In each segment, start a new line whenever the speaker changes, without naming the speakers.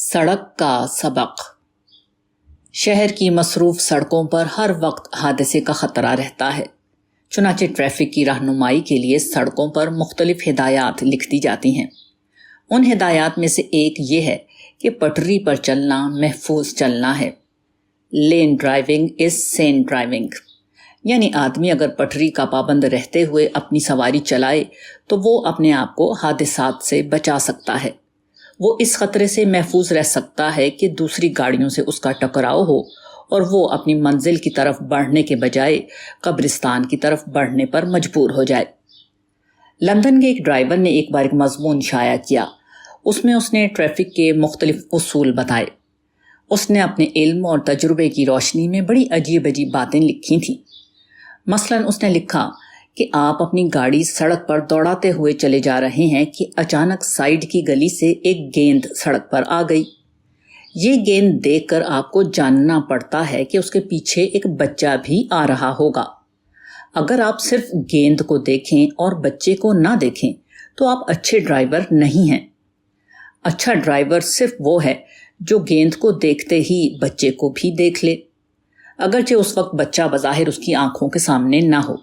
سڑک کا سبق۔ شہر کی مصروف سڑکوں پر ہر وقت حادثے کا خطرہ رہتا ہے، چنانچہ ٹریفک کی رہنمائی کے لیے سڑکوں پر مختلف ہدایات لکھ دی جاتی ہیں۔ ان ہدایات میں سے ایک یہ ہے کہ پٹری پر چلنا محفوظ چلنا ہے۔ لین ڈرائیونگ از سین ڈرائیونگ، یعنی آدمی اگر پٹری کا پابند رہتے ہوئے اپنی سواری چلائے تو وہ اپنے آپ کو حادثات سے بچا سکتا ہے۔ وہ اس خطرے سے محفوظ رہ سکتا ہے کہ دوسری گاڑیوں سے اس کا ٹکراؤ ہو اور وہ اپنی منزل کی طرف بڑھنے کے بجائے قبرستان کی طرف بڑھنے پر مجبور ہو جائے۔ لندن کے ایک ڈرائیور نے ایک بار ایک مضمون شائع کیا۔ اس نے ٹریفک کے مختلف اصول بتائے۔ اس نے اپنے علم اور تجربے کی روشنی میں بڑی عجیب عجیب باتیں لکھی تھیں۔ مثلاً اس نے لکھا کہ آپ اپنی گاڑی سڑک پر دوڑاتے ہوئے چلے جا رہے ہیں کہ اچانک سائیڈ کی گلی سے ایک گیند سڑک پر آ گئی۔ یہ گیند دیکھ کر آپ کو جاننا پڑتا ہے کہ اس کے پیچھے ایک بچہ بھی آ رہا ہوگا۔ اگر آپ صرف گیند کو دیکھیں اور بچے کو نہ دیکھیں تو آپ اچھے ڈرائیور نہیں ہیں۔ اچھا ڈرائیور صرف وہ ہے جو گیند کو دیکھتے ہی بچے کو بھی دیکھ لے، اگرچہ اس وقت بچہ بظاہر اس کی آنکھوں کے سامنے نہ ہو۔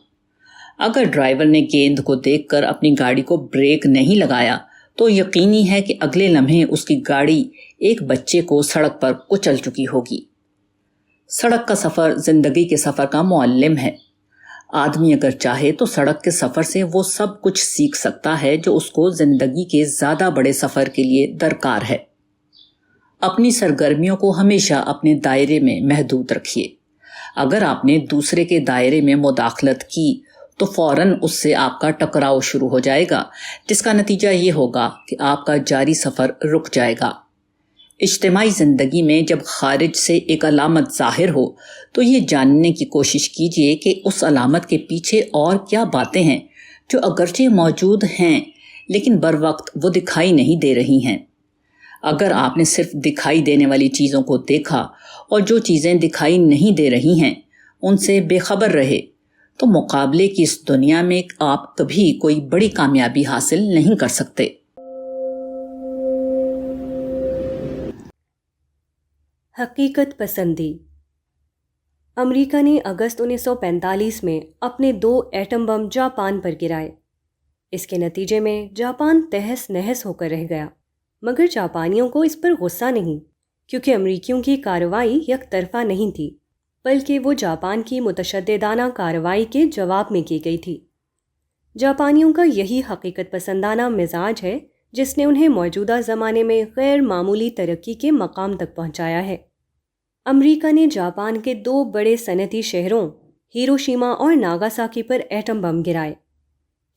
اگر ڈرائیور نے گیند کو دیکھ کر اپنی گاڑی کو بریک نہیں لگایا تو یقینی ہے کہ اگلے لمحے اس کی گاڑی ایک بچے کو سڑک پر کچل چکی ہوگی۔ سڑک کا سفر زندگی کے سفر کا معلم ہے۔ آدمی اگر چاہے تو سڑک کے سفر سے وہ سب کچھ سیکھ سکتا ہے جو اس کو زندگی کے زیادہ بڑے سفر کے لیے درکار ہے۔ اپنی سرگرمیوں کو ہمیشہ اپنے دائرے میں محدود رکھیے۔ اگر آپ نے دوسرے کے دائرے میں مداخلت کی تو فوراً اس سے آپ کا ٹکراؤ شروع ہو جائے گا، جس کا نتیجہ یہ ہوگا کہ آپ کا جاری سفر رک جائے گا۔ اجتماعی زندگی میں جب خارج سے ایک علامت ظاہر ہو تو یہ جاننے کی کوشش کیجیے کہ اس علامت کے پیچھے اور کیا باتیں ہیں جو اگرچہ موجود ہیں لیکن بر وقت وہ دکھائی نہیں دے رہی ہیں۔ اگر آپ نے صرف دکھائی دینے والی چیزوں کو دیکھا اور جو چیزیں دکھائی نہیں دے رہی ہیں ان سے بے خبر رہے تو مقابلے کی اس دنیا میں آپ کبھی کوئی بڑی کامیابی حاصل نہیں کر سکتے۔
حقیقت پسندی۔ امریکہ نے اگست 1945 میں اپنے 2 ایٹم بم جاپان پر گرائے۔ اس کے نتیجے میں جاپان تہس نہس ہو کر رہ گیا، مگر جاپانیوں کو اس پر غصہ نہیں، کیونکہ امریکیوں کی کارروائی یک طرفہ نہیں تھی، بلکہ وہ جاپان کی متشددانہ کارروائی کے جواب میں کی گئی تھی۔ جاپانیوں کا یہی حقیقت پسندانہ مزاج ہے جس نے انہیں موجودہ زمانے میں غیر معمولی ترقی کے مقام تک پہنچایا ہے۔ امریکہ نے جاپان کے 2 بڑے صنعتی شہروں ہیروشیما اور ناگاساکی پر ایٹم بم گرائے۔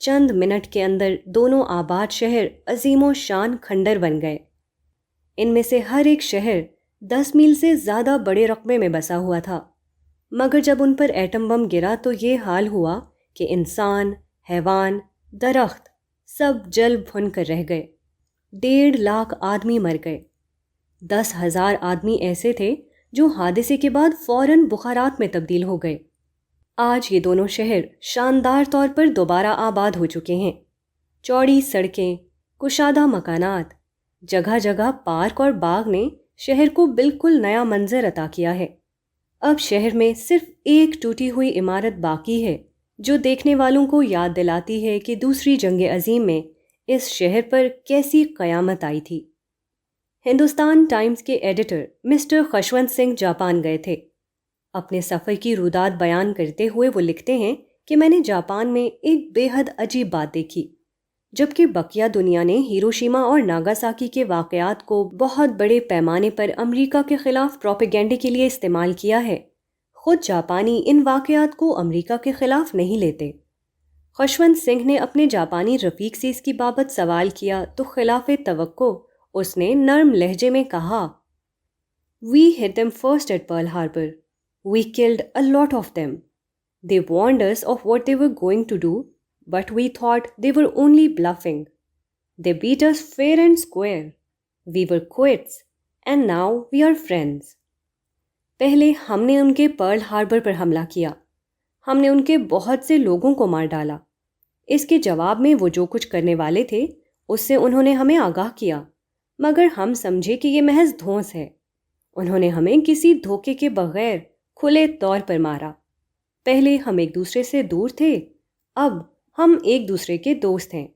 چند منٹ کے اندر دونوں آباد شہر عظیم و شان کھنڈر بن گئے۔ ان میں سے ہر ایک شہر 10 میل سے زیادہ بڑے رقبے میں بسا ہوا تھا، مگر جب ان پر ایٹم بم گرا تو یہ حال ہوا کہ انسان، حیوان، درخت سب جل بھن کر رہ گئے۔ 1.5 لاکھ آدمی مر گئے۔ 10,000 آدمی ایسے تھے جو حادثے کے بعد فوراً بخارات میں تبدیل ہو گئے۔ آج یہ دونوں شہر شاندار طور پر دوبارہ آباد ہو چکے ہیں۔ چوڑی سڑکیں، کشادہ مکانات، جگہ جگہ پارک اور باغ نے شہر کو بالکل نیا منظر عطا کیا ہے۔ اب شہر میں صرف ایک ٹوٹی ہوئی عمارت باقی ہے جو دیکھنے والوں کو یاد دلاتی ہے کہ دوسری جنگ عظیم میں اس شہر پر کیسی قیامت آئی تھی۔ ہندوستان ٹائمز کے editor mister Khushwant Singh Japan گئے تھے۔ اپنے سفر کی روداد بیان کرتے ہوئے وہ لکھتے ہیں کہ میں نے جاپان میں ایک بے حد عجیب بات دیکھی۔ جبکہ بقیہ دنیا نے ہیروشیما اور ناگاساکی کے واقعات کو بہت بڑے پیمانے پر امریکہ کے خلاف پروپیگنڈے کے لیے استعمال کیا ہے، خود جاپانی ان واقعات کو امریکہ کے خلاف نہیں لیتے۔ خشونت سنگھ نے اپنے جاپانی رفیق سے اس کی بابت سوال کیا تو خلاف توقع اس نے نرم لہجے میں کہا، "We hit them first at Pearl Harbor. We killed a lot of them. They warned us of what they were going to do, but we thought they were only bluffing. They beat us fair and square. We were quits, and now we are friends." پہلے ہم نے ان کے Pearl harbour پر حملہ کیا، ہم نے ان کے بہت سے لوگوں کو مار ڈالا۔ اس کے جواب میں وہ جو کچھ کرنے والے تھے اس سے انہوں نے ہمیں آگاہ کیا، مگر ہم سمجھے کہ یہ محض دھونس ہے۔ انہوں نے ہمیں کسی دھوکے کے بغیر کھلے طور پر مارا۔ پہلے ہم ایک دوسرے سے دور تھے، اب ہم ایک دوسرے کے دوست ہیں۔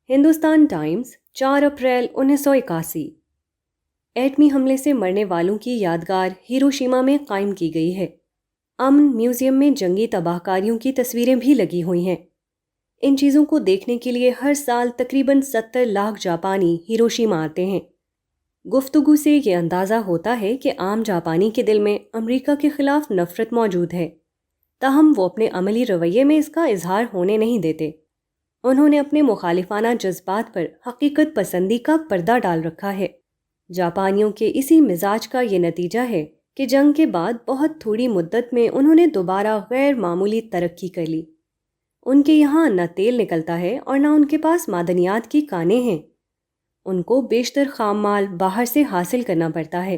Hindustan Times, 4 April 1981۔ ایٹمی حملے سے مرنے والوں کی یادگار ہیروشیما میں قائم کی گئی ہے۔ امن میوزیم میں جنگی تباہ کاریوں کی تصویریں بھی لگی ہوئی ہیں۔ ان چیزوں کو دیکھنے کے لیے ہر سال تقریباً 70 لاکھ جاپانی ہیروشیما آتے ہیں۔ گفتگو سے یہ اندازہ ہوتا ہے کہ عام جاپانی کے دل میں امریکہ کے خلاف نفرت موجود ہے، تاہم وہ اپنے عملی رویے میں اس کا اظہار ہونے نہیں دیتے۔ انہوں نے اپنے مخالفانہ جذبات پر حقیقت پسندی کا پردہ ڈال رکھا ہے۔ جاپانیوں کے اسی مزاج کا یہ نتیجہ ہے کہ جنگ کے بعد بہت تھوڑی مدت میں انہوں نے دوبارہ غیر معمولی ترقی کر لی۔ ان کے یہاں نہ تیل نکلتا ہے اور نہ ان کے پاس معدنیات کی کانیں ہیں۔ ان کو بیشتر خام مال باہر سے حاصل کرنا پڑتا ہے۔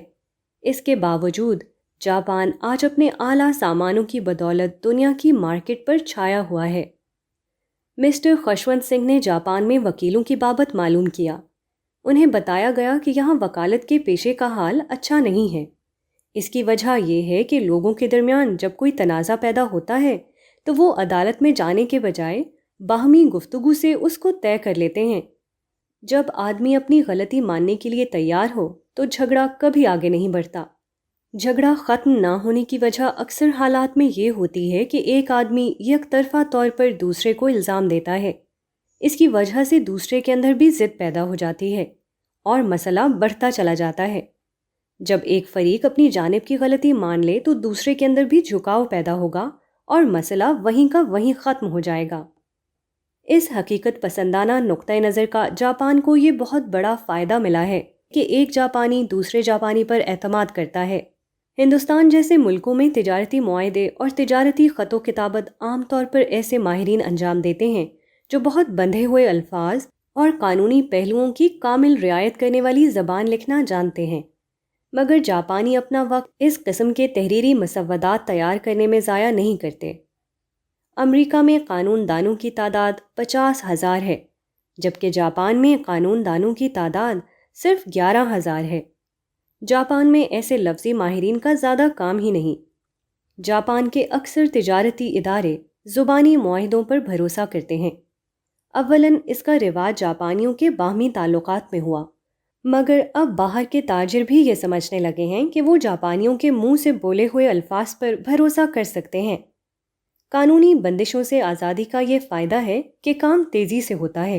اس کے باوجود جاپان آج اپنے اعلیٰ سامانوں کی بدولت دنیا کی مارکیٹ پر چھایا ہوا ہے۔ مسٹر خشونت سنگھ نے جاپان میں وکیلوں کی بابت معلوم کیا۔ انہیں بتایا گیا کہ یہاں وکالت کے پیشے کا حال اچھا نہیں ہے۔ اس کی وجہ یہ ہے کہ لوگوں کے درمیان جب کوئی تنازع پیدا ہوتا ہے تو وہ عدالت میں جانے کے بجائے باہمی گفتگو سے اس کو طے کر لیتے ہیں۔ جب آدمی اپنی غلطی ماننے کے لیے تیار ہو تو جھگڑا کبھی آگے نہیں بڑھتا۔ جھگڑا ختم نہ ہونے کی وجہ اکثر حالات میں یہ ہوتی ہے کہ ایک آدمی یک طرفہ طور پر دوسرے کو الزام دیتا ہے۔ اس کی وجہ سے دوسرے کے اندر بھی ضد پیدا ہو جاتی ہے اور مسئلہ بڑھتا چلا جاتا ہے۔ جب ایک فریق اپنی جانب کی غلطی مان لے تو دوسرے کے اندر بھی جھکاؤ پیدا ہوگا اور مسئلہ وہیں کا وہیں ختم ہو جائے گا۔ اس حقیقت پسندانہ نقطۂ نظر کا جاپان کو یہ بہت بڑا فائدہ ملا ہے کہ ایک جاپانی دوسرے جاپانی پر اعتماد کرتا ہے۔ ہندوستان جیسے ملکوں میں تجارتی معاہدے اور تجارتی خط و کتابت عام طور پر ایسے ماہرین انجام دیتے ہیں جو بہت بندھے ہوئے الفاظ اور قانونی پہلوؤں کی کامل رعایت کرنے والی زبان لکھنا جانتے ہیں، مگر جاپانی اپنا وقت اس قسم کے تحریری مسودات تیار کرنے میں ضائع نہیں کرتے۔ امریکہ میں قانون دانوں کی تعداد 50,000 ہے، جبکہ جاپان میں قانون دانوں کی تعداد صرف 11,000 ہے۔ جاپان میں ایسے لفظی ماہرین کا زیادہ کام ہی نہیں۔ جاپان کے اکثر تجارتی ادارے زبانی معاہدوں پر بھروسہ کرتے ہیں۔ اولاً اس کا رواج جاپانیوں کے باہمی تعلقات میں ہوا، مگر اب باہر کے تاجر بھی یہ سمجھنے لگے ہیں کہ وہ جاپانیوں کے منہ سے بولے ہوئے الفاظ پر بھروسہ کر سکتے ہیں۔ قانونی بندشوں سے آزادی کا یہ فائدہ ہے کہ کام تیزی سے ہوتا ہے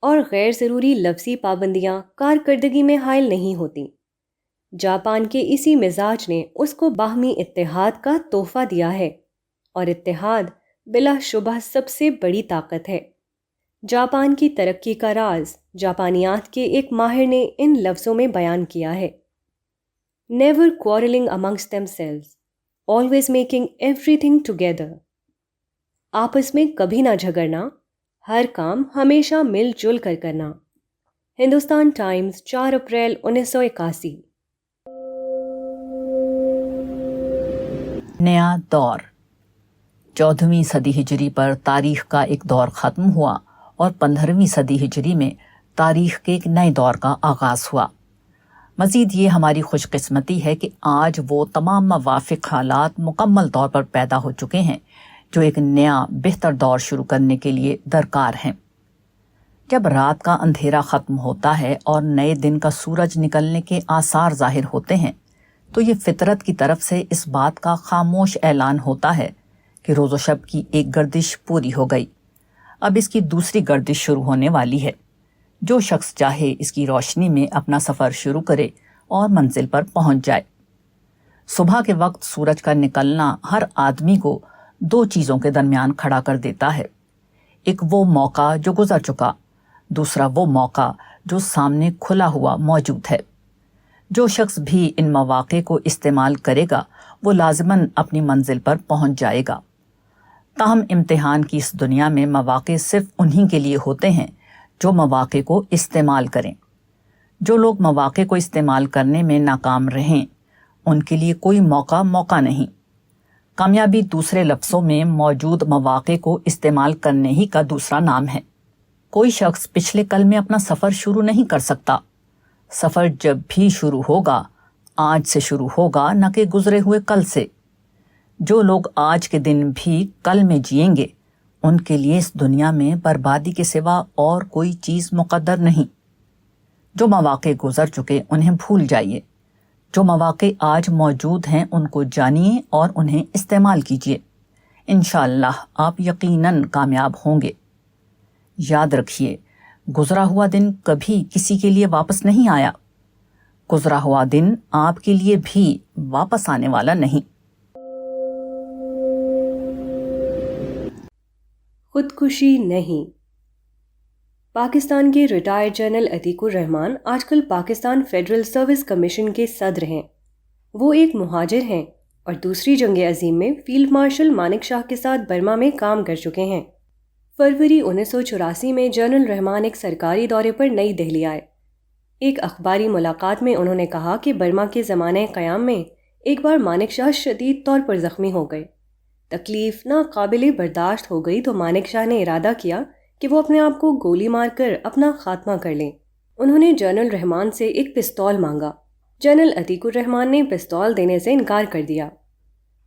اور غیر ضروری لفظی پابندیاں کارکردگی میں حائل نہیں ہوتی۔ جاپان کے اسی مزاج نے اس کو باہمی اتحاد کا تحفہ دیا ہے، اور اتحاد بلا شبہ سب سے بڑی طاقت ہے۔ جاپان کی ترقی کا راز جاپانیات کے ایک ماہر نے ان لفظوں میں بیان کیا ہے: Never quarreling amongst themselves, always making everything together۔ آپس میں کبھی نہ جھگڑنا، ہر کام ہمیشہ مل جل کر کرنا۔ Hindustan Times, 4 April 1981۔
نیا دور۔ 14ویں صدی ہجری پر تاریخ کا ایک دور ختم ہوا اور 15ویں صدی ہجری میں تاریخ کے ایک نئے دور کا آغاز ہوا۔ مزید یہ ہماری خوش قسمتی ہے کہ آج وہ تمام موافق حالات مکمل طور پر پیدا ہو چکے ہیں جو ایک نیا بہتر دور شروع کرنے کے لیے درکار ہیں۔ جب رات کا اندھیرا ختم ہوتا ہے اور نئے دن کا سورج نکلنے کے آثار ظاہر ہوتے ہیں تو یہ فطرت کی طرف سے اس بات کا خاموش اعلان ہوتا ہے کہ روز و شب کی ایک گردش پوری ہو گئی، اب اس کی دوسری گردش شروع ہونے والی ہے۔ جو شخص چاہے اس کی روشنی میں اپنا سفر شروع کرے اور منزل پر پہنچ جائے۔ صبح کے وقت سورج کا نکلنا ہر آدمی کو 2 چیزوں کے درمیان کھڑا کر دیتا ہے، ایک وہ موقع جو گزر چکا، دوسرا وہ موقع جو سامنے کھلا ہوا موجود ہے۔ جو شخص بھی ان مواقع کو استعمال کرے گا وہ لازماً اپنی منزل پر پہنچ جائے گا۔ تاہم امتحان کی اس دنیا میں مواقع صرف انہی کے لیے ہوتے ہیں جو مواقع کو استعمال کریں۔ جو لوگ مواقع کو استعمال کرنے میں ناکام رہیں ان کے لیے کوئی موقع نہیں۔ کامیابی دوسرے لفظوں میں موجود مواقع کو استعمال کرنے ہی کا دوسرا نام ہے۔ کوئی شخص پچھلے کل میں اپنا سفر شروع نہیں کر سکتا، سفر جب بھی شروع ہوگا آج سے شروع ہوگا، نہ کہ گزرے ہوئے کل سے۔ جو لوگ آج کے دن بھی کل میں جئیں گے ان کے لیے اس دنیا میں بربادی کے سوا اور کوئی چیز مقدر نہیں۔ جو مواقع گزر چکے انہیں بھول جائیے، جو مواقع آج موجود ہیں ان کو جانیے اور انہیں استعمال کیجیے۔ انشاءاللہ آپ یقیناً کامیاب ہوں گے۔ یاد رکھیے، گزرا ہوا دن کبھی کسی کے لیے واپس نہیں آیا، گزرا ہوا دن آپ کے لیے بھی واپس آنے والا نہیں۔
خودکشی نہیں۔ پاکستان کے ریٹائرڈ جنرل عتیق الرحمان آج کل پاکستان فیڈرل سروس کمیشن کے صدر ہیں۔ وہ ایک مہاجر ہیں اور دوسری جنگ عظیم میں فیلڈ مارشل مانک شاہ کے ساتھ برما میں کام کر چکے ہیں۔ فروری 1984 میں جنرل رحمان ایک سرکاری دورے پر نئی دہلی آئے۔ ایک اخباری ملاقات میں انہوں نے کہا کہ برما کے زمانہ قیام میں ایک بار مانک شاہ شدید طور پر زخمی ہو گئے۔ تکلیف ناقابل برداشت ہو گئی تو مانک شاہ نے ارادہ کیا کہ وہ اپنے آپ کو گولی مار کر اپنا خاتمہ کر لیں۔ انہوں نے جنرل رحمان سے ایک پستول مانگا۔ جنرل عتیق الرحمان نے پستول دینے سے انکار کر دیا۔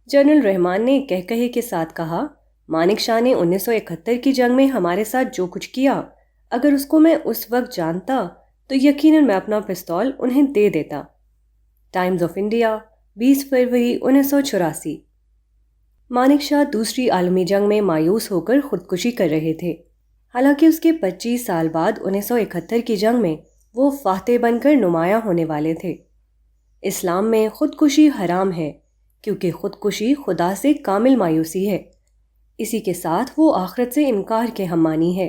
جنرل رحمان نے کہے کے ساتھ کہا، مانک شاہ نے 1971 کی جنگ میں ہمارے ساتھ جو کچھ کیا، اگر اس کو میں اس وقت جانتا تو یقیناً میں اپنا پستول انہیں دے دیتا۔ ٹائمز آف انڈیا، 20 فروری 1984۔ مانک شاہ دوسری عالمی جنگ میں مایوس ہو کر خودکشی کر رہے تھے، حالانکہ اس کے 25 سال بعد 1971 کی جنگ میں وہ فاتح بن کر نمایاں ہونے والے تھے۔ اسلام میں خودکشی حرام ہے کیونکہ خودکشی خدا سے کامل مایوسی ہے، اسی کے ساتھ وہ آخرت سے انکار کے ہم مانی ہے۔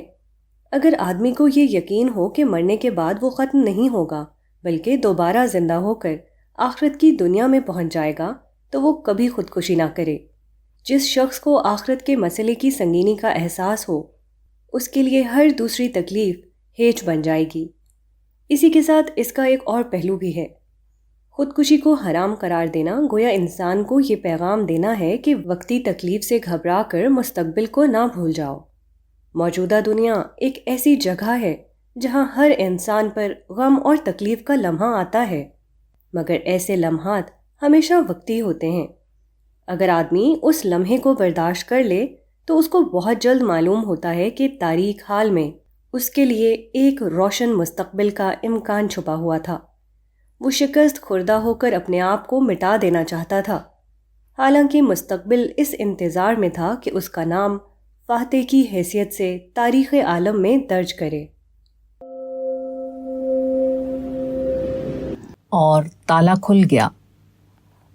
اگر آدمی کو یہ یقین ہو کہ مرنے کے بعد وہ ختم نہیں ہوگا بلکہ دوبارہ زندہ ہو کر آخرت کی دنیا میں پہنچ جائے گا تو وہ کبھی خودکشی نہ کرے۔ جس شخص کو آخرت کے مسئلے کی سنگینی کا احساس ہو اس کے لیے ہر دوسری تکلیف ہیچ بن جائے گی۔ اسی کے ساتھ اس کا ایک اور پہلو بھی ہے۔ خودکشی کو حرام قرار دینا گویا انسان کو یہ پیغام دینا ہے کہ وقتی تکلیف سے گھبرا کر مستقبل کو نہ بھول جاؤ۔ موجودہ دنیا ایک ایسی جگہ ہے جہاں ہر انسان پر غم اور تکلیف کا لمحہ آتا ہے، مگر ایسے لمحات ہمیشہ وقتی ہوتے ہیں۔ اگر آدمی اس لمحے کو برداشت کر لے تو اس کو بہت جلد معلوم ہوتا ہے کہ تاریک حال میں اس کے لیے ایک روشن مستقبل کا امکان چھپا ہوا تھا۔ وہ شکست خوردہ ہو کر اپنے آپ کو مٹا دینا چاہتا تھا، حالانکہ مستقبل اس انتظار میں تھا کہ اس کا نام فاتح کی حیثیت سے تاریخ عالم میں درج کرے۔
اور تالا کھل گیا۔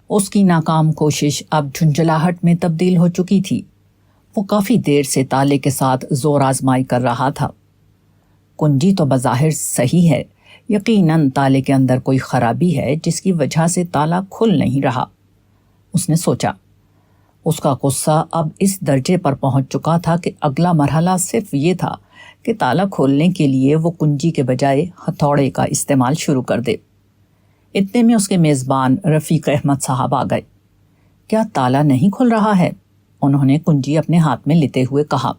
اس کی ناکام کوشش اب جھنجھلاہٹ میں تبدیل ہو چکی تھی۔ وہ کافی دیر سے تالے کے ساتھ زور آزمائی کر رہا تھا۔ کنجی تو بظاہر صحیح ہے، یقیناً تالے کے اندر کوئی خرابی ہے جس کی وجہ سے تالا کھل نہیں رہا۔ اس نے سوچا۔ اس کا غصہ اب اس درجے پر پہنچ چکا تھا کہ اگلا مرحلہ صرف یہ تھا کہ تالا کھولنے کے لیے وہ کنجی کے بجائے ہتھوڑے کا استعمال شروع کر دے۔ اتنے میں اس کے میزبان رفیق احمد صاحب آ گئے۔ کیا تالا نہیں کھل رہا ہے؟ انہوں نے کنجی اپنے ہاتھ میں لیتے ہوئے کہا۔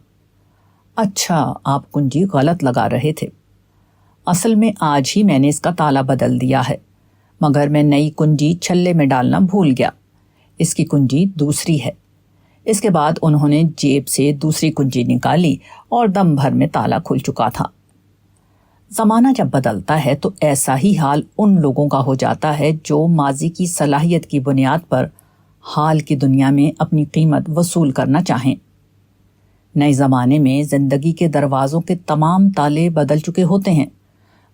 اچھا، آپ کنجی غلط لگا رہے تھے۔ اصل میں آج ہی میں نے اس کا تالا بدل دیا ہے، مگر میں نئی کنجی چھلے میں ڈالنا بھول گیا۔ اس کی کنجی دوسری ہے۔ اس کے بعد انہوں نے جیب سے دوسری کنجی نکالی اور دم بھر میں تالا کھل چکا تھا۔ زمانہ جب بدلتا ہے تو ایسا ہی حال ان لوگوں کا ہو جاتا ہے جو ماضی کی صلاحیت کی بنیاد پر حال کی دنیا میں اپنی قیمت وصول کرنا چاہیں۔ نئے زمانے میں زندگی کے دروازوں کے تمام تالے بدل چکے ہوتے ہیں،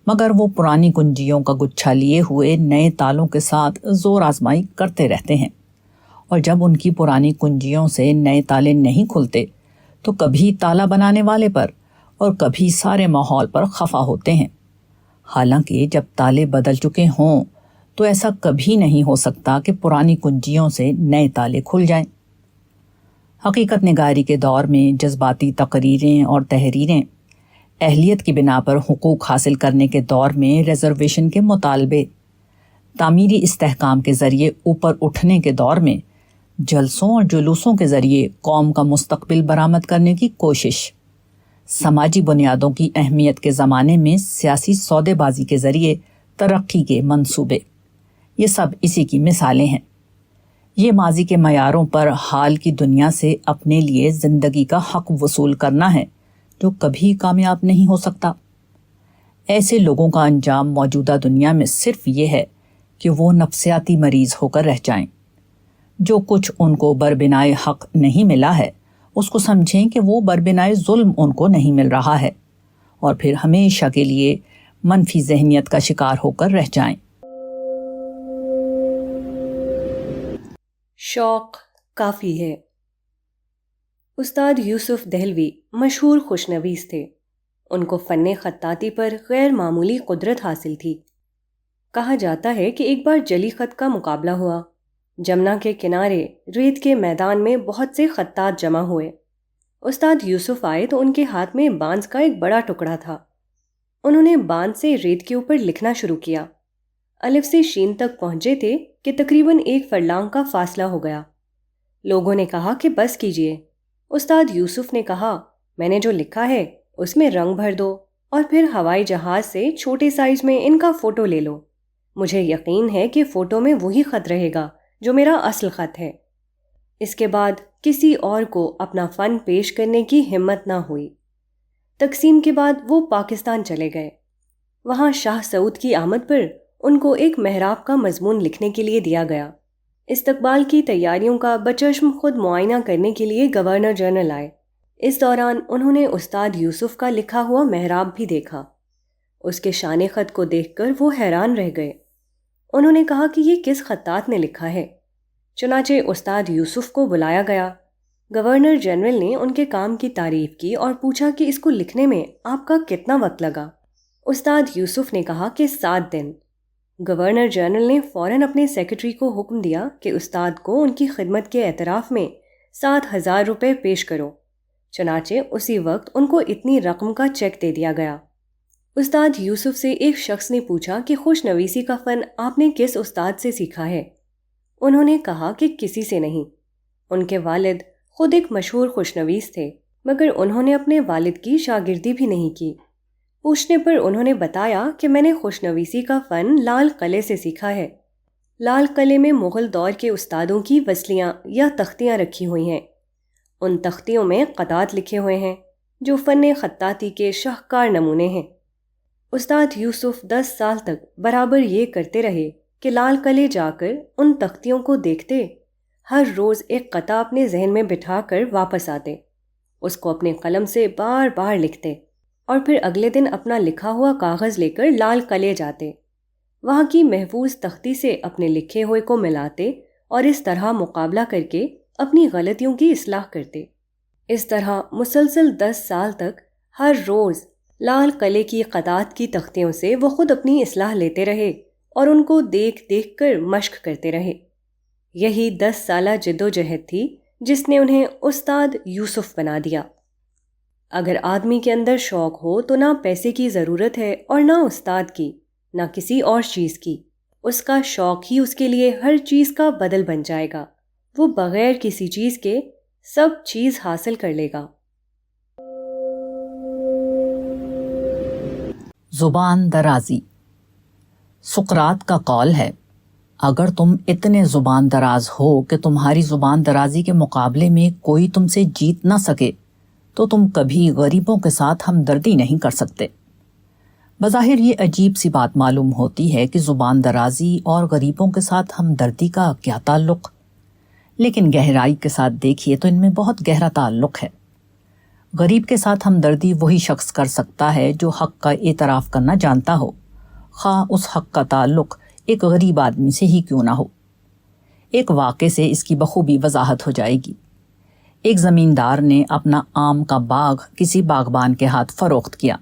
مگر وہ پرانی کنجیوں کا گچھا لیے ہوئے نئے تالوں کے ساتھ زور آزمائی کرتے رہتے ہیں، اور جب ان کی پرانی کنجیوں سے نئے تالے نہیں کھلتے تو کبھی تالا بنانے والے پر اور کبھی سارے ماحول پر خفا ہوتے ہیں۔ حالانکہ جب تالے بدل چکے ہوں تو ایسا کبھی نہیں ہو سکتا کہ پرانی کنجیوں سے نئے تالے کھل جائیں۔ حقیقت نگاری کے دور میں جذباتی تقریریں اور تحریریں، اہلیت کی بنا پر حقوق حاصل کرنے کے دور میں ریزرویشن کے مطالبے، تعمیری استحکام کے ذریعے اوپر اٹھنے کے دور میں جلسوں اور جلوسوں کے ذریعے قوم کا مستقبل برآمد کرنے کی کوشش، سماجی بنیادوں کی اہمیت کے زمانے میں سیاسی سودے بازی کے ذریعے ترقی کے منصوبے، یہ سب اسی کی مثالیں ہیں۔ یہ ماضی کے معیاروں پر حال کی دنیا سے اپنے لیے زندگی کا حق وصول کرنا ہے جو کبھی کامیاب نہیں ہو سکتا۔ ایسے لوگوں کا انجام موجودہ دنیا میں صرف یہ ہے کہ وہ نفسیاتی مریض ہو کر رہ جائیں۔ جو کچھ ان کو بربنائے حق نہیں ملا ہے اس کو سمجھیں کہ وہ بربنائے ظلم ان کو نہیں مل رہا ہے، اور پھر ہمیشہ کے لیے منفی ذہنیت کا شکار ہو کر رہ جائیں۔
شوق کافی ہے۔ استاد یوسف دہلوی مشہور خوشنویس تھے۔ ان کو فن خطاطی پر غیر معمولی قدرت حاصل تھی۔ کہا جاتا ہے کہ ایک بار جلی خط کا مقابلہ ہوا۔ جمنا کے کنارے ریت کے میدان میں بہت سے خطاط جمع ہوئے۔ استاد یوسف آئے تو ان کے ہاتھ میں بانس کا ایک بڑا ٹکڑا تھا۔ انہوں نے بانس سے ریت کے اوپر لکھنا شروع کیا۔ الف سے شین تک پہنچے تھے کہ تقریباً 1 فرلانگ کا فاصلہ ہو گیا۔ لوگوں نے کہا کہ بس کیجئے۔ استاد یوسف نے کہا، میں نے جو لکھا ہے اس میں رنگ بھر دو اور پھر ہوائی جہاز سے چھوٹے سائز میں ان کا فوٹو لے لو۔ مجھے یقین ہے کہ فوٹو میں وہی خط رہے گا جو میرا اصل خط ہے۔ اس کے بعد کسی اور کو اپنا فن پیش کرنے کی ہمت نہ ہوئی۔ تقسیم کے بعد وہ پاکستان چلے گئے۔ وہاں شاہ سعود کی آمد پر ان کو ایک محراب کا مضمون لکھنے کے لیے دیا گیا۔ استقبال کی تیاریوں کا بچشم خود معائنہ کرنے کے لیے گورنر جنرل آئے۔ اس دوران انہوں نے استاد یوسف کا لکھا ہوا محراب بھی دیکھا۔ اس کے شان خط کو دیکھ کر وہ حیران رہ گئے۔ انہوں نے کہا کہ یہ کس خطاط نے لکھا ہے؟ چنانچہ استاد یوسف کو بلایا گیا۔ گورنر جنرل نے ان کے کام کی تعریف کی اور پوچھا کہ اس کو لکھنے میں آپ کا کتنا وقت لگا؟ استاد یوسف نے کہا کہ 7 دن۔ گورنر جنرل نے فوراً اپنے سیکرٹری کو حکم دیا کہ استاد کو ان کی خدمت کے اعتراف میں 7,000 روپے پیش کرو۔ چنانچہ اسی وقت ان کو اتنی رقم کا چیک دے دیا گیا۔ استاد یوسف سے ایک شخص نے پوچھا کہ خوش نویسی کا فن آپ نے کس استاد سے سیکھا ہے؟ انہوں نے کہا کہ کسی سے نہیں۔ ان کے والد خود ایک مشہور خوش نویس تھے، مگر انہوں نے اپنے والد کی شاگردی بھی نہیں کی۔ پوچھنے پر انہوں نے بتایا کہ میں نے خوش نویسی کا فن لال قلعے سے سیکھا ہے۔ لال قلعے میں مغل دور کے استادوں کی وصلیاں یا تختیاں رکھی ہوئی ہیں۔ ان تختیوں میں قطعات لکھے ہوئے ہیں جو فن خطاطی کے شاہکار نمونے ہیں۔ استاد یوسف 10 سال تک برابر یہ کرتے رہے کہ لال قلعے جا کر ان تختیوں کو دیکھتے، ہر روز ایک قطعہ اپنے ذہن میں بٹھا کر واپس آتے، اس کو اپنے قلم سے بار بار لکھتے اور پھر اگلے دن اپنا لکھا ہوا کاغذ لے کر لال قلعے جاتے، وہاں کی محفوظ تختی سے اپنے لکھے ہوئے کو ملاتے اور اس طرح مقابلہ کر کے اپنی غلطیوں کی اصلاح کرتے۔ اس طرح مسلسل 10 سال تک ہر روز لال قلعے کی قطعات کی تختیوں سے وہ خود اپنی اصلاح لیتے رہے اور ان کو دیکھ دیکھ کر مشق کرتے رہے۔ یہی 10 سالہ جد و جہد تھی جس نے انہیں استاد یوسف بنا دیا۔ اگر آدمی کے اندر شوق ہو تو نہ پیسے کی ضرورت ہے اور نہ استاد کی، نہ کسی اور چیز کی۔ اس کا شوق ہی اس کے لیے ہر چیز کا بدل بن جائے گا۔ وہ بغیر کسی چیز کے سب چیز حاصل کر لے گا۔
زبان درازی۔ سقراط کا قول ہے، اگر تم اتنے زبان دراز ہو کہ تمہاری زبان درازی کے مقابلے میں کوئی تم سے جیت نہ سکے تو تم کبھی غریبوں کے ساتھ ہمدردی نہیں کر سکتے۔ بظاہر یہ عجیب سی بات معلوم ہوتی ہے کہ زبان درازی اور غریبوں کے ساتھ ہمدردی کا کیا تعلق، لیکن گہرائی کے ساتھ دیکھیے تو ان میں بہت گہرا تعلق ہے۔ غریب کے ساتھ ہمدردی وہی شخص کر سکتا ہے جو حق کا اعتراف کرنا جانتا ہو، خواہ اس حق کا تعلق ایک غریب آدمی سے ہی کیوں نہ ہو۔ ایک واقعے سے اس کی بخوبی وضاحت ہو جائے گی۔ ایک زمیندار نے اپنا آم کا باغ کسی باغبان کے ہاتھ فروخت کیا۔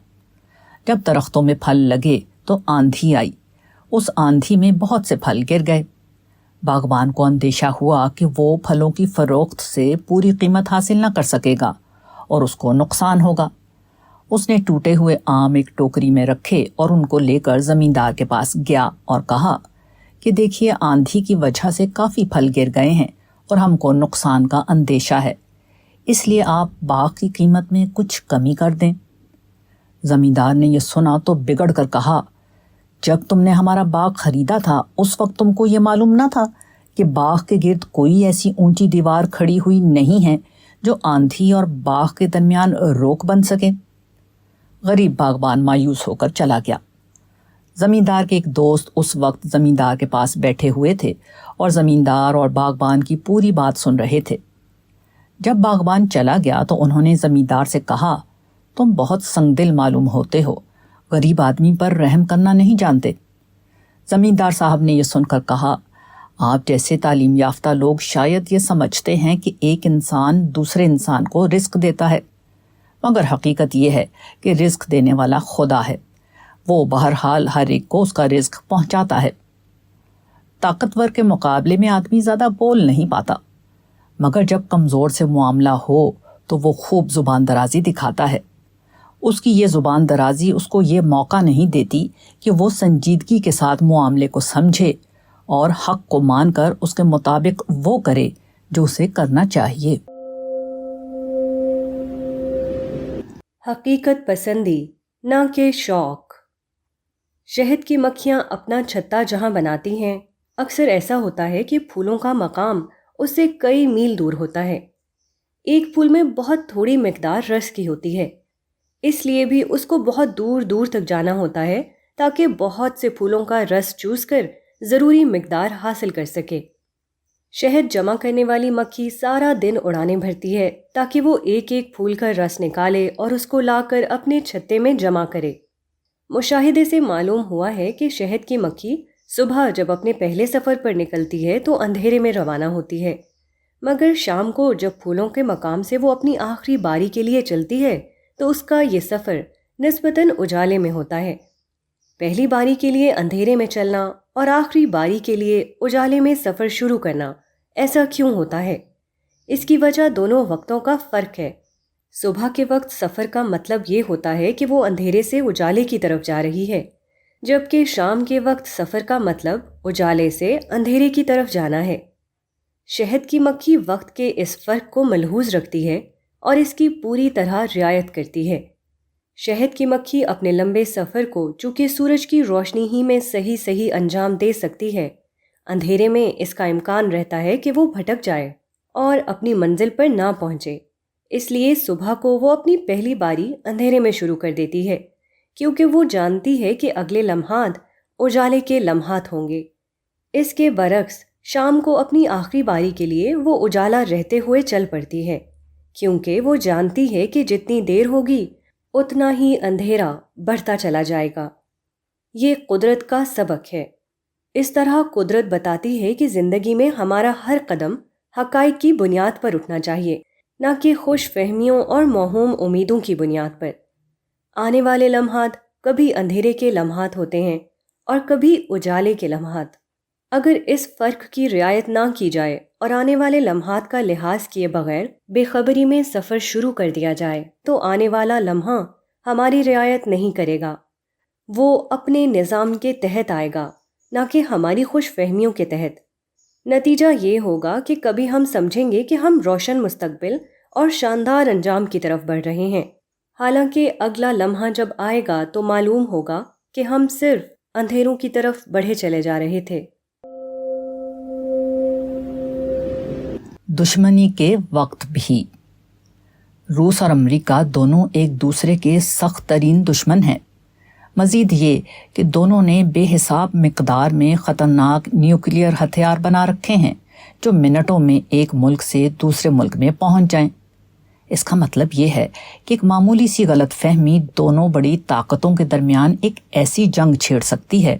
جب درختوں میں پھل لگے تو آندھی آئی، اس آندھی میں بہت سے پھل گر گئے۔ باغبان کو اندیشہ ہوا کہ وہ پھلوں کی فروخت سے پوری قیمت حاصل نہ کر سکے گا اور اس کو نقصان ہوگا۔ اس نے ٹوٹے ہوئے آم ایک ٹوکری میں رکھے اور ان کو لے کر زمیندار کے پاس گیا اور کہا کہ دیکھیے، آندھی کی وجہ سے کافی پھل گر گئے ہیں اور ہم کو نقصان کا اندیشہ ہے، اس لیے آپ باغ کی قیمت میں کچھ کمی کر دیں۔ زمیندار نے یہ سنا تو بگڑ کر کہا جب تم نے ہمارا باغ خریدا تھا اس وقت تم کو یہ معلوم نہ تھا کہ باغ کے گرد کوئی ایسی اونچی دیوار کھڑی ہوئی نہیں ہے جو آندھی اور باغ کے درمیان روک بن سکے؟ غریب باغبان مایوس ہو کر چلا گیا۔ زمیندار کے ایک دوست اس وقت زمیندار کے پاس بیٹھے ہوئے تھے اور زمیندار اور باغبان کی پوری بات سن رہے تھے۔ جب باغبان چلا گیا تو انہوں نے زمیندار سے کہا، تم بہت سنگ دل معلوم ہوتے ہو، غریب آدمی پر رحم کرنا نہیں جانتے۔ زمیندار صاحب نے یہ سن کر کہا، آپ جیسے تعلیم یافتہ لوگ شاید یہ سمجھتے ہیں کہ ایک انسان دوسرے انسان کو رزق دیتا ہے، مگر حقیقت یہ ہے کہ رزق دینے والا خدا ہے، وہ بہرحال ہر ایک کو اس کا رزق پہنچاتا ہے۔ طاقتور کے مقابلے میں آدمی زیادہ بول نہیں پاتا، مگر جب کمزور سے معاملہ ہو تو وہ خوب زبان درازی دکھاتا ہے۔ اس کی یہ زبان درازی اس کو یہ موقع نہیں دیتی کہ وہ سنجیدگی کے ساتھ معاملے کو سمجھے اور حق کو مان کر اس کے مطابق وہ کرے جو اسے کرنا چاہیے۔
حقیقت پسندی نہ کہ شوق۔ شہد کی مکھیاں اپنا چھتا جہاں بناتی ہیں، اکثر ایسا ہوتا ہے کہ پھولوں کا مقام اس سے کئی میل دور ہوتا ہے۔ ایک پھول میں بہت تھوڑی مقدار رس کی ہوتی ہے، اس لیے بھی اس کو بہت دور دور تک جانا ہوتا ہے تاکہ بہت سے پھولوں کا رس چوس کر ضروری مقدار حاصل کر سکے۔ شہد جمع کرنے والی مکھی سارا دن اڑانے بھرتی ہے تاکہ وہ ایک ایک پھول کا رس نکالے اور اس کو لا کر اپنے چھتے میں جمع کرے۔ مشاہدے سے معلوم ہوا ہے کہ شہد کی مکھی صبح جب اپنے پہلے سفر پر نکلتی ہے تو اندھیرے میں روانہ ہوتی ہے، مگر شام کو جب پھولوں کے مقام سے وہ اپنی آخری باری کے لیے چلتی ہے تو اس کا یہ سفر نسبتاً اجالے میں ہوتا ہے۔ پہلی باری کے لیے اندھیرے میں چلنا اور آخری باری کے لیے اجالے میں سفر شروع کرنا ایسا کیوں ہوتا ہے؟ اس کی وجہ دونوں وقتوں کا فرق ہے۔ صبح کے وقت سفر کا مطلب یہ ہوتا ہے کہ وہ اندھیرے سے اجالے کی طرف جا رہی ہے، جبکہ شام کے وقت سفر کا مطلب اجالے سے اندھیرے کی طرف جانا ہے۔ شہد کی مکھی وقت کے اس فرق کو ملحوظ رکھتی ہے اور اس کی پوری طرح رعایت کرتی ہے۔ شہد کی مکھی اپنے لمبے سفر کو چونکہ سورج کی روشنی ہی میں صحیح انجام دے سکتی ہے، اندھیرے میں اس کا امکان رہتا ہے کہ وہ بھٹک جائے اور اپنی منزل پر نہ پہنچے، اس لیے صبح کو وہ اپنی پہلی باری اندھیرے میں شروع کر دیتی ہے، کیونکہ وہ جانتی ہے کہ اگلے لمحات اجالے کے لمحات ہوں گے۔ اس کے برعکس شام کو اپنی آخری باری کے لیے وہ اجالا رہتے ہوئے چل پڑتی ہے، کیونکہ وہ جانتی ہے کہ جتنی دیر ہوگی اتنا ہی اندھیرا بڑھتا چلا جائے گا۔ یہ قدرت کا سبق ہے۔ اس طرح قدرت بتاتی ہے کہ زندگی میں ہمارا ہر قدم حقائق کی بنیاد پر اٹھنا چاہیے، نہ کہ خوش فہمیوں اور موہوم امیدوں کی بنیاد پر۔ آنے والے لمحات کبھی اندھیرے کے لمحات ہوتے ہیں اور کبھی اجالے کے لمحات۔ اگر اس فرق کی رعایت نہ کی جائے اور آنے والے لمحات کا لحاظ کیے بغیر بے خبری میں سفر شروع کر دیا جائے تو آنے والا لمحہ ہماری رعایت نہیں کرے گا، وہ اپنے نظام کے تحت آئے گا، نہ کہ ہماری خوش فہمیوں کے تحت۔ نتیجہ یہ ہوگا کہ کبھی ہم سمجھیں گے کہ ہم روشن مستقبل اور شاندار انجام کی طرف بڑھ رہے ہیں، حالانکہ اگلا لمحہ جب آئے گا تو معلوم ہوگا کہ ہم صرف اندھیروں کی طرف بڑھے چلے جا رہے تھے۔
دشمنی کے وقت بھی۔ روس اور امریکہ دونوں ایک دوسرے کے سخت ترین دشمن ہیں۔ مزید یہ کہ دونوں نے بے حساب مقدار میں خطرناک نیوکلیئر ہتھیار بنا رکھے ہیں جو منٹوں میں ایک ملک سے دوسرے ملک میں پہنچ جائیں۔ اس کا مطلب یہ ہے کہ ایک معمولی سی غلط فہمی دونوں بڑی طاقتوں کے درمیان ایک ایسی جنگ چھیڑ سکتی ہے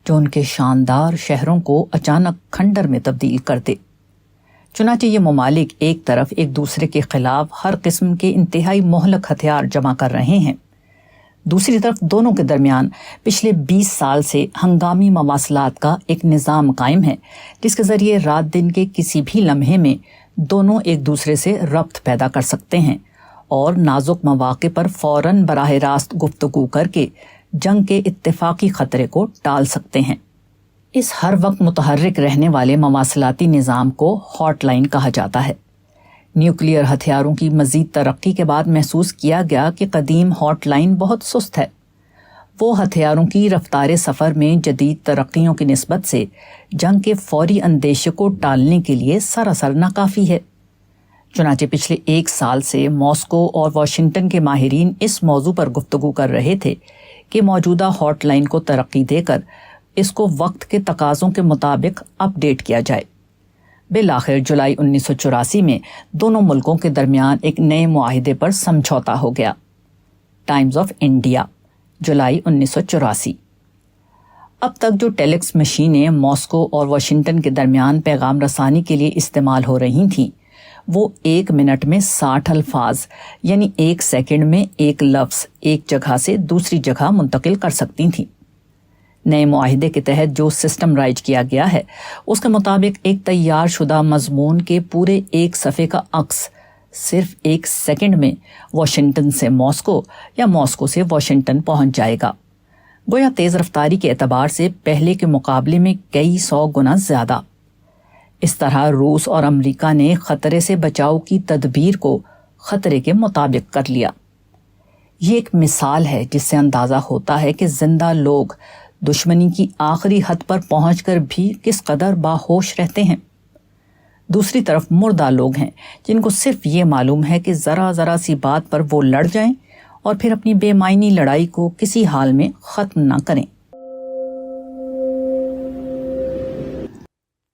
جو ان کے شاندار شہروں کو اچانک کھنڈر میں تبدیل کر دے۔ چنانچہ یہ ممالک ایک طرف ایک دوسرے کے خلاف ہر قسم کے انتہائی مہلک ہتھیار جمع کر رہے ہیں، دوسری طرف دونوں کے درمیان پچھلے 20 سال سے ہنگامی مواصلات کا ایک نظام قائم ہے جس کے ذریعے رات دن کے کسی بھی لمحے میں دونوں ایک دوسرے سے ربط پیدا کر سکتے ہیں اور نازک مواقع پر فوراً براہ راست گفتگو کر کے جنگ کے اتفاقی خطرے کو ٹال سکتے ہیں۔ اس ہر وقت متحرک رہنے والے مواصلاتی نظام کو ہاٹ لائن کہا جاتا ہے۔ نیوکلیئر ہتھیاروں کی مزید ترقی کے بعد محسوس کیا گیا کہ قدیم ہاٹ لائن بہت سست ہے۔ وہ ہتھیاروں کی رفتار سفر میں جدید ترقیوں کی نسبت سے جنگ کے فوری اندیشے کو ٹالنے کے لیے سراسر ناکافی ہے۔ چنانچہ پچھلے 1 سال سے ماسکو اور واشنگٹن کے ماہرین اس موضوع پر گفتگو کر رہے تھے کہ موجودہ ہاٹ لائن کو ترقی دے کر اس کو وقت کے تقاضوں کے مطابق اپ ڈیٹ کیا جائے۔ بالآخر جولائی 1984 میں دونوں ملکوں کے درمیان ایک نئے معاہدے پر سمجھوتا ہو گیا۔ ٹائمز آف انڈیا، جولائی 1984۔ اب تک جو ٹیلیکس مشینیں ماسکو اور واشنگٹن کے درمیان پیغام رسانی کے لیے استعمال ہو رہی تھیں، وہ 1 منٹ میں 60 الفاظ یعنی 1 سیکنڈ میں 1 لفظ ایک جگہ سے دوسری جگہ منتقل کر سکتی تھیں۔ نئے معاہدے کے تحت جو سسٹم رائج کیا گیا ہے اس کے مطابق ایک تیار شدہ مضمون کے پورے 1 صفحے کا عکس صرف 1 سیکنڈ میں واشنگٹن سے ماسکو یا ماسکو سے واشنگٹن پہنچ جائے گا، گویا تیز رفتاری کے اعتبار سے پہلے کے مقابلے میں کئی 100 گنا زیادہ۔ اس طرح روس اور امریکہ نے خطرے سے بچاؤ کی تدبیر کو خطرے کے مطابق کر لیا۔ یہ ایک مثال ہے جس سے اندازہ ہوتا ہے کہ زندہ لوگ دشمنی کی آخری حد پر پہنچ کر بھی کس قدر باہوش رہتے ہیں۔ دوسری طرف مردہ لوگ ہیں جن کو صرف یہ معلوم ہے کہ ذرا ذرا سی بات پر وہ لڑ جائیں اور پھر اپنی بے معنی لڑائی کو کسی حال میں ختم نہ کریں۔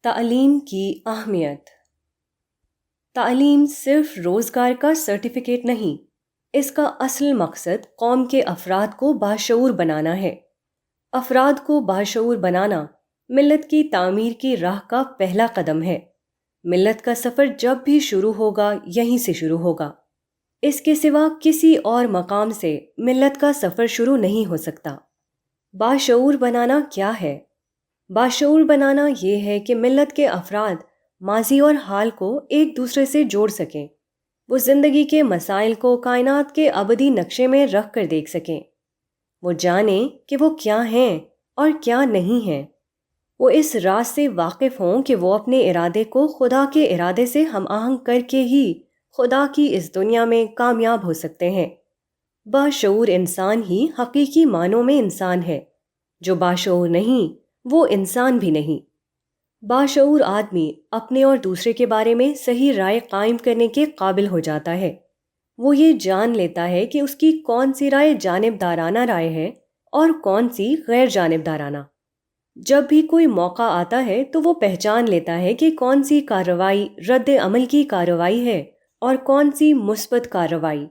تعلیم کی اہمیت۔ تعلیم صرف روزگار کا سرٹیفکیٹ نہیں، اس کا اصل مقصد قوم کے افراد کو باشعور بنانا ہے۔ افراد کو باشعور بنانا ملت کی تعمیر کی راہ کا پہلا قدم ہے۔ ملت کا سفر جب بھی شروع ہوگا یہیں سے شروع ہوگا۔ اس کے سوا کسی اور مقام سے ملت کا سفر شروع نہیں ہو سکتا۔ باشعور بنانا کیا ہے؟ باشعور بنانا یہ ہے کہ ملت کے افراد ماضی اور حال کو ایک دوسرے سے جوڑ سکیں، وہ زندگی کے مسائل کو کائنات کے ابدی نقشے میں رکھ کر دیکھ سکیں، وہ جانیں کہ وہ کیا ہیں اور کیا نہیں ہیں، وہ اس راز سے واقف ہوں کہ وہ اپنے ارادے کو خدا کے ارادے سے ہم آہنگ کر کے ہی خدا کی اس دنیا میں کامیاب ہو سکتے ہیں۔ باشعور انسان ہی حقیقی معنوں میں انسان ہے، جو باشعور نہیں وہ انسان بھی نہیں۔ باشعور آدمی اپنے اور دوسرے کے بارے میں صحیح رائے قائم کرنے کے قابل ہو جاتا ہے۔ وہ یہ جان لیتا ہے کہ اس کی کون سی رائے جانبدارانہ رائے ہے اور کون سی غیر جانبدارانہ۔ جب بھی کوئی موقع آتا ہے تو وہ پہچان لیتا ہے کہ کون سی کارروائی رد عمل کی کارروائی ہے اور کون سی مثبت کارروائی۔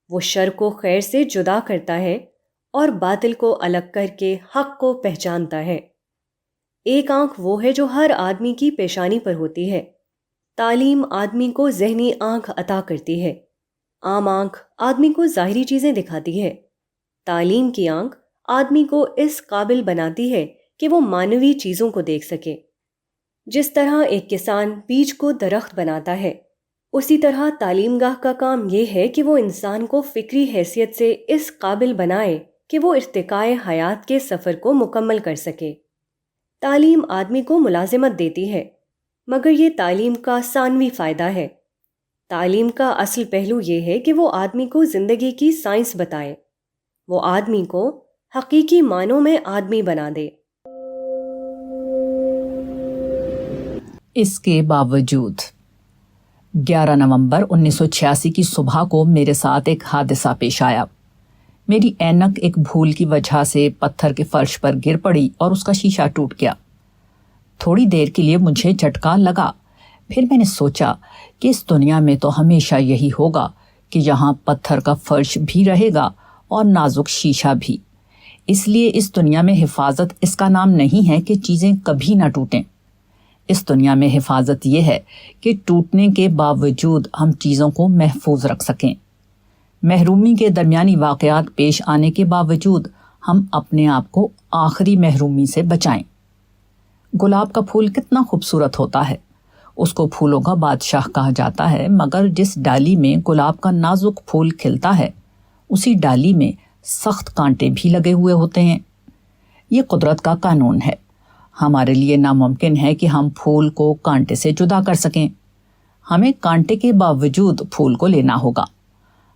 وہ شر کو خیر سے جدا کرتا ہے اور باطل کو الگ کر کے حق کو پہچانتا ہے۔ ایک آنکھ وہ ہے جو ہر آدمی کی پیشانی پر ہوتی ہے۔ تعلیم آدمی کو ذہنی آنکھ عطا کرتی ہے۔ عام آنکھ آدمی کو ظاہری چیزیں دکھاتی ہے۔ تعلیم کی آنکھ آدمی کو اس قابل بناتی ہے کہ وہ معنوی چیزوں کو دیکھ سکے۔ جس طرح ایک کسان بیج کو درخت بناتا ہے، اسی طرح تعلیم گاہ کا کام یہ ہے کہ وہ انسان کو فکری حیثیت سے اس قابل بنائے کہ وہ ارتقائے حیات کے سفر کو مکمل کر سکے۔ تعلیم آدمی کو ملازمت دیتی ہے، مگر یہ تعلیم کا ثانوی فائدہ ہے۔ تعلیم کا اصل پہلو یہ ہے کہ وہ آدمی کو زندگی کی سائنس بتائے، وہ آدمی کو حقیقی معنوں میں آدمی بنا دے۔
اس کے باوجود 11 نومبر 1986 کی صبح کو میرے ساتھ ایک حادثہ پیش آیا۔ میری اینک ایک بھول کی وجہ سے پتھر کے فرش پر گر پڑی اور اس کا شیشہ ٹوٹ گیا۔ تھوڑی دیر کے لیے مجھے جھٹکا لگا، پھر میں نے سوچا کہ اس دنیا میں تو ہمیشہ یہی ہوگا کہ یہاں پتھر کا فرش بھی رہے گا اور نازک شیشہ بھی۔ اس لیے اس دنیا میں حفاظت اس کا نام نہیں ہے کہ چیزیں کبھی نہ ٹوٹیں۔ اس دنیا میں حفاظت یہ ہے کہ ٹوٹنے کے باوجود ہم چیزوں کو محفوظ رکھ سکیں۔ محرومی کے درمیانی واقعات پیش آنے کے باوجود ہم اپنے آپ کو آخری محرومی سے بچائیں۔ گلاب کا پھول کتنا خوبصورت ہوتا ہے، اس کو پھولوں کا بادشاہ کہا جاتا ہے، مگر جس ڈالی میں گلاب کا نازک پھول کھلتا ہے اسی ڈالی میں سخت کانٹے بھی لگے ہوئے ہوتے ہیں۔ یہ قدرت کا قانون ہے۔ ہمارے لیے ناممکن ہے کہ ہم پھول کو کانٹے سے جدا کر سکیں۔ ہمیں کانٹے کے باوجود پھول کو لینا ہوگا۔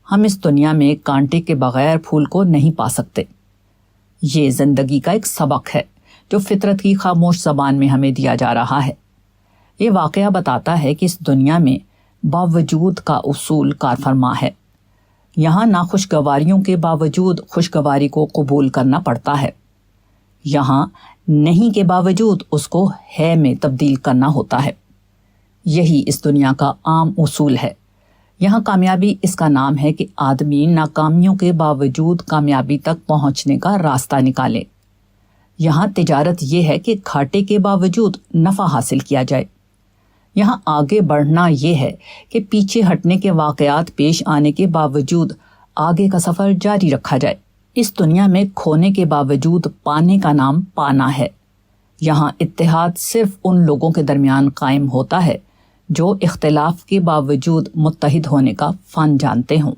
ہم اس دنیا میں کانٹے کے بغیر پھول کو نہیں پا سکتے۔ یہ زندگی کا ایک سبق ہے جو فطرت کی خاموش زبان میں ہمیں دیا جا رہا ہے۔ یہ واقعہ بتاتا ہے کہ اس دنیا میں باوجود کا اصول کار فرما ہے۔ یہاں ناخوشگواریوں کے باوجود خوشگواری کو قبول کرنا پڑتا ہے، یہاں نہیں کے باوجود اس کو ہے میں تبدیل کرنا ہوتا ہے۔ یہی اس دنیا کا عام اصول ہے۔ یہاں کامیابی اس کا نام ہے کہ آدمی ناکامیوں کے باوجود کامیابی تک پہنچنے کا راستہ نکالے۔ یہاں تجارت یہ ہے کہ گھاٹے کے باوجود نفع حاصل کیا جائے۔ یہاں آگے بڑھنا یہ ہے کہ پیچھے ہٹنے کے واقعات پیش آنے کے باوجود آگے کا سفر جاری رکھا جائے۔ اس دنیا میں کھونے کے باوجود پانے کا نام پانا ہے۔ یہاں اتحاد صرف ان لوگوں کے درمیان قائم ہوتا ہے جو اختلاف کے باوجود متحد ہونے کا فن جانتے ہوں۔